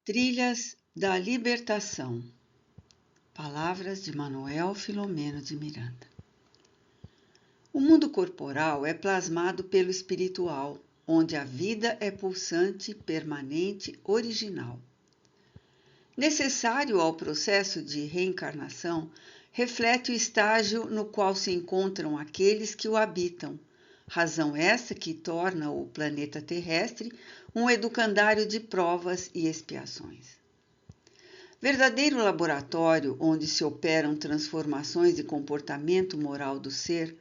Trilhas da Libertação. Palavras de Manuel Filomeno de Miranda. O mundo corporal é plasmado pelo espiritual, onde a vida é pulsante, permanente, original. Necessário ao processo de reencarnação, reflete o estágio no qual se encontram aqueles que o habitam, razão essa que torna o planeta terrestre um educandário de provas e expiações. Verdadeiro laboratório onde se operam transformações de comportamento moral do ser,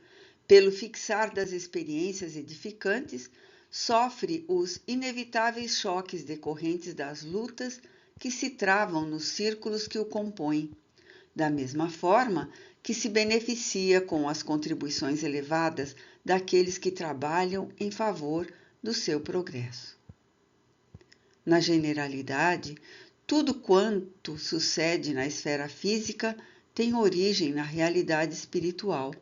pelo fixar das experiências edificantes, sofre os inevitáveis choques decorrentes das lutas que se travam nos círculos que o compõem, da mesma forma que se beneficia com as contribuições elevadas daqueles que trabalham em favor do seu progresso. Na generalidade, tudo quanto sucede na esfera física tem origem na realidade espiritual,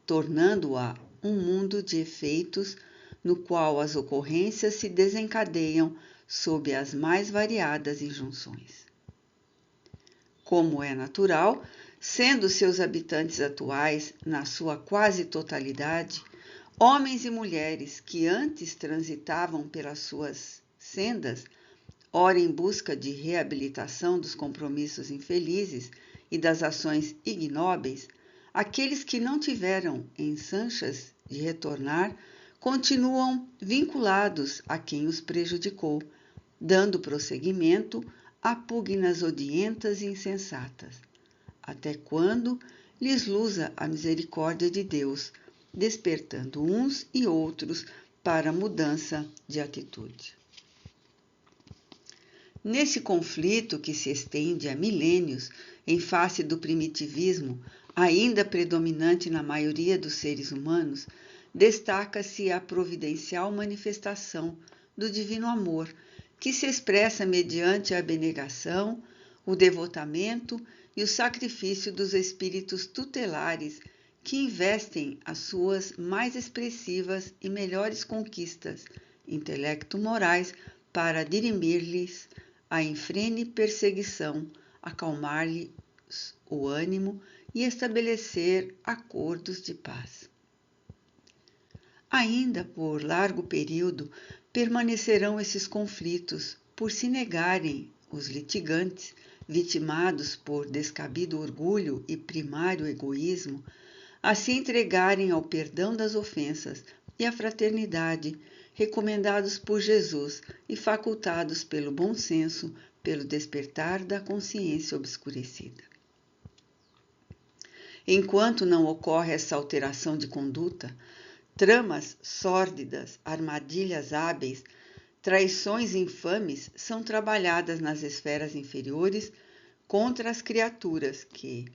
tornando-a um mundo de efeitos no qual as ocorrências se desencadeiam sob as mais variadas injunções. Como é natural, sendo seus habitantes atuais, na sua quase totalidade, homens e mulheres que antes transitavam pelas suas sendas, ora em busca de reabilitação dos compromissos infelizes e das ações ignóbeis, aqueles que não tiveram ensanchas de retornar continuam vinculados a quem os prejudicou, dando prosseguimento a pugnas odientas e insensatas, até quando lhes luza a misericórdia de Deus, despertando uns e outros para a mudança de atitude. Nesse conflito que se estende há milênios em face do primitivismo, ainda predominante na maioria dos seres humanos, destaca-se a providencial manifestação do divino amor, que se expressa mediante a abnegação, o devotamento e o sacrifício dos espíritos tutelares que investem as suas mais expressivas e melhores conquistas intelecto-morais para dirimir-lhes a infrene perseguição, acalmar-lhes o ânimo e estabelecer acordos de paz. Ainda por largo período permanecerão esses conflitos, por se negarem os litigantes, vitimados por descabido orgulho e primário egoísmo, a se entregarem ao perdão das ofensas e à fraternidade, recomendados por Jesus e facultados pelo bom senso, pelo despertar da consciência obscurecida. Enquanto não ocorre essa alteração de conduta, tramas sórdidas, armadilhas hábeis, traições infames são trabalhadas nas esferas inferiores contra as criaturas que,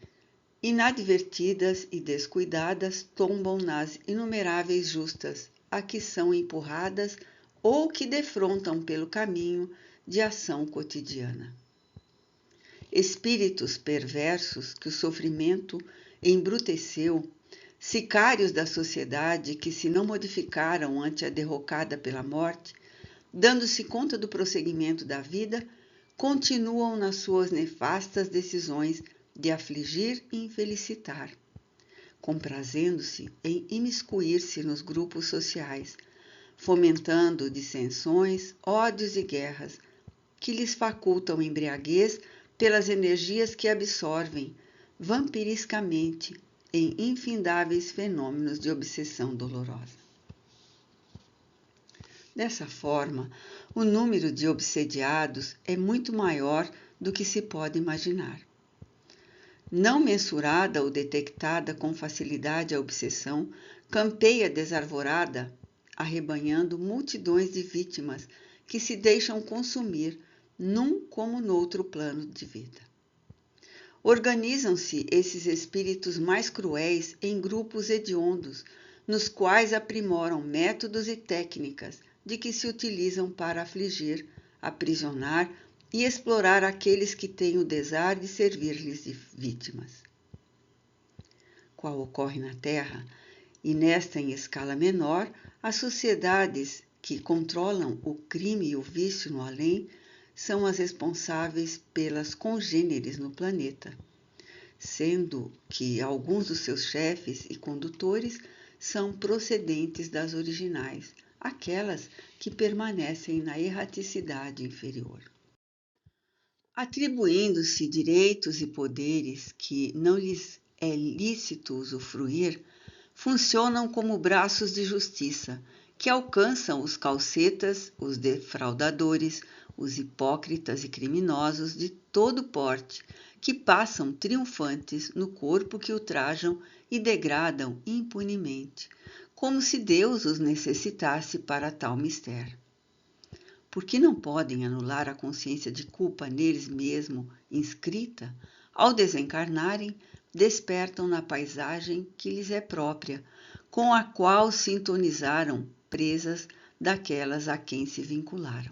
inadvertidas e descuidadas, tombam nas inumeráveis justas a que são empurradas ou que defrontam pelo caminho de ação cotidiana. Espíritos perversos que o sofrimento embruteceu, sicários da sociedade que se não modificaram ante a derrocada pela morte, dando-se conta do prosseguimento da vida, continuam nas suas nefastas decisões de afligir e infelicitar, comprazendo-se em imiscuir-se nos grupos sociais, fomentando dissensões, ódios e guerras, que lhes facultam embriaguez pelas energias que absorvem vampiriscamente em infindáveis fenômenos de obsessão dolorosa. Dessa forma, o número de obsediados é muito maior do que se pode imaginar. Não mensurada ou detectada com facilidade a obsessão, campeia desarvorada, arrebanhando multidões de vítimas que se deixam consumir num como noutro plano de vida. Organizam-se esses espíritos mais cruéis em grupos hediondos, nos quais aprimoram métodos e técnicas de que se utilizam para afligir, aprisionar e explorar aqueles que têm o desar de servir-lhes de vítimas. Qual ocorre na Terra, e nesta em escala menor, as sociedades que controlam o crime e o vício no além são as responsáveis pelas congêneres no planeta, sendo que alguns dos seus chefes e condutores são procedentes das originais, aquelas que permanecem na erraticidade inferior. Atribuindo-se direitos e poderes que não lhes é lícito usufruir, funcionam como braços de justiça que alcançam os calcetas, os defraudadores, os hipócritas e criminosos de todo porte, que passam triunfantes no corpo que ultrajam e degradam impunemente, como se Deus os necessitasse para tal mistério. Porque não podem anular a consciência de culpa neles mesmo inscrita, ao desencarnarem, despertam na paisagem que lhes é própria, com a qual sintonizaram, presas daquelas a quem se vincularam.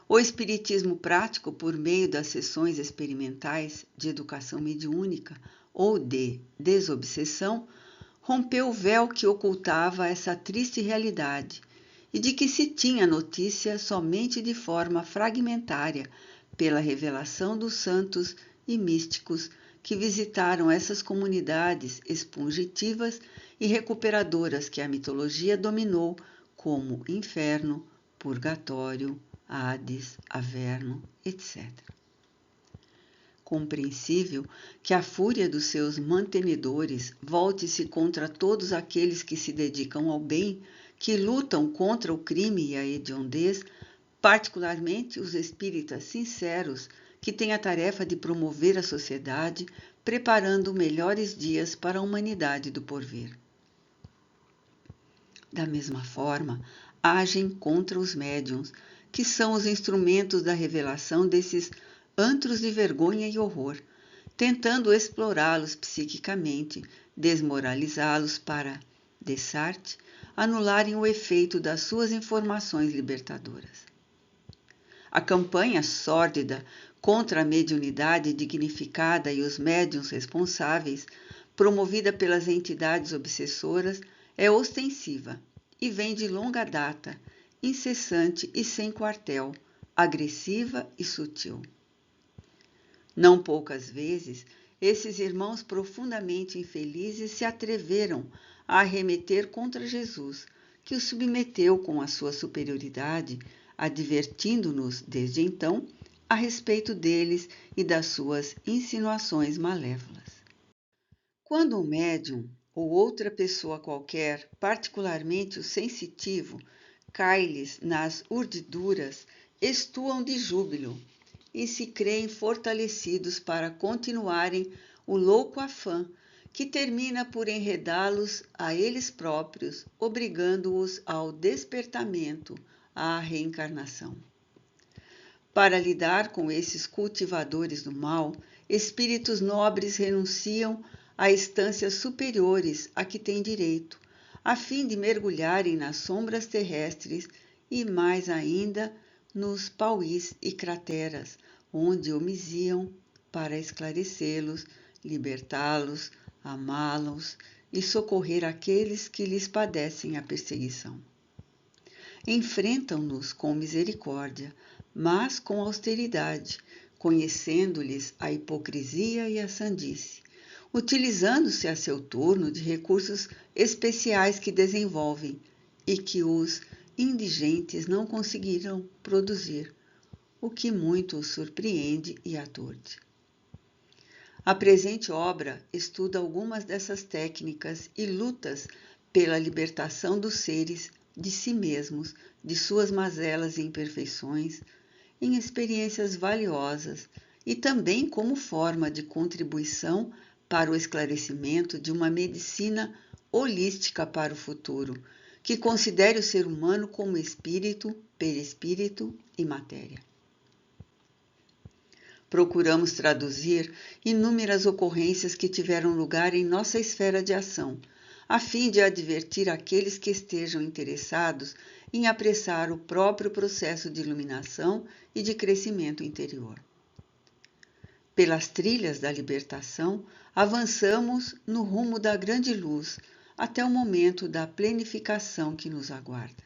O espiritismo prático, por meio das sessões experimentais de educação mediúnica ou de desobsessão, rompeu o véu que ocultava essa triste realidade e de que se tinha notícia somente de forma fragmentária pela revelação dos santos e místicos que visitaram essas comunidades expungitivas e recuperadoras que a mitologia dominou como inferno, purgatório, Hades, Averno, etc. Compreensível que a fúria dos seus mantenedores volte-se contra todos aqueles que se dedicam ao bem, que lutam contra o crime e a hediondez, particularmente os espíritas sinceros, que têm a tarefa de promover a sociedade, preparando melhores dias para a humanidade do porvir. Da mesma forma, agem contra os médiuns, que são os instrumentos da revelação desses antros de vergonha e horror, tentando explorá-los psiquicamente, desmoralizá-los para, de sorte, anularem o efeito das suas informações libertadoras. A campanha sórdida contra a mediunidade dignificada e os médiuns responsáveis, promovida pelas entidades obsessoras, é ostensiva e vem de longa data, incessante e sem quartel, agressiva e sutil. Não poucas vezes, esses irmãos profundamente infelizes se atreveram a arremeter contra Jesus, que os submeteu com a sua superioridade, advertindo-nos, desde então, a respeito deles e das suas insinuações malévolas. Quando um médium ou outra pessoa qualquer, particularmente o sensitivo, cai-lhes nas urdiduras, estuam de júbilo e se creem fortalecidos para continuarem o louco afã, que termina por enredá-los a eles próprios, obrigando-os ao despertamento, à reencarnação. Para lidar com esses cultivadores do mal, espíritos nobres renunciam a estâncias superiores a que têm direito, a fim de mergulharem nas sombras terrestres e, mais ainda, nos pauís e crateras, onde homisiam para esclarecê-los, libertá-los, amá-los e socorrer aqueles que lhes padecem a perseguição. Enfrentam-nos com misericórdia, mas com austeridade, conhecendo-lhes a hipocrisia e a sandice, utilizando-se a seu turno de recursos especiais que desenvolvem e que os indigentes não conseguiram produzir, o que muito os surpreende e aturde. A presente obra estuda algumas dessas técnicas e lutas pela libertação dos seres de si mesmos, de suas mazelas e imperfeições, em experiências valiosas e também como forma de contribuição para o esclarecimento de uma medicina holística para o futuro, que considere o ser humano como espírito, perispírito e matéria. Procuramos traduzir inúmeras ocorrências que tiveram lugar em nossa esfera de ação, a fim de advertir aqueles que estejam interessados em apressar o próprio processo de iluminação e de crescimento interior. Pelas trilhas da libertação, avançamos no rumo da grande luz, até o momento da plenificação que nos aguarda.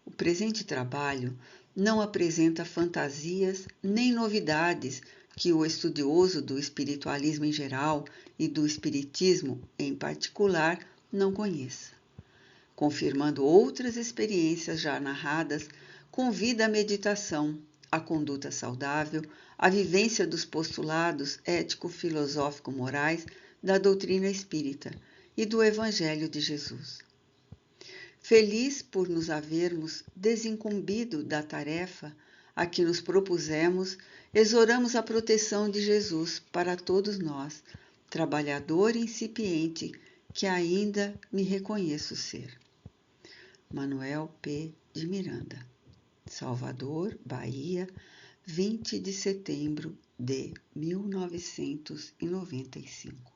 O presente trabalho não apresenta fantasias nem novidades que o estudioso do espiritualismo em geral e do espiritismo em particular não conheça. Confirmando outras experiências já narradas, convida à meditação, à conduta saudável, à vivência dos postulados ético-filosófico-morais da doutrina espírita e do Evangelho de Jesus. Feliz por nos havermos desincumbido da tarefa a que nos propusemos, exoramos a proteção de Jesus para todos nós, trabalhador incipiente que ainda me reconheço ser. Manuel P. de Miranda, Salvador, Bahia, 20 de setembro de 1995.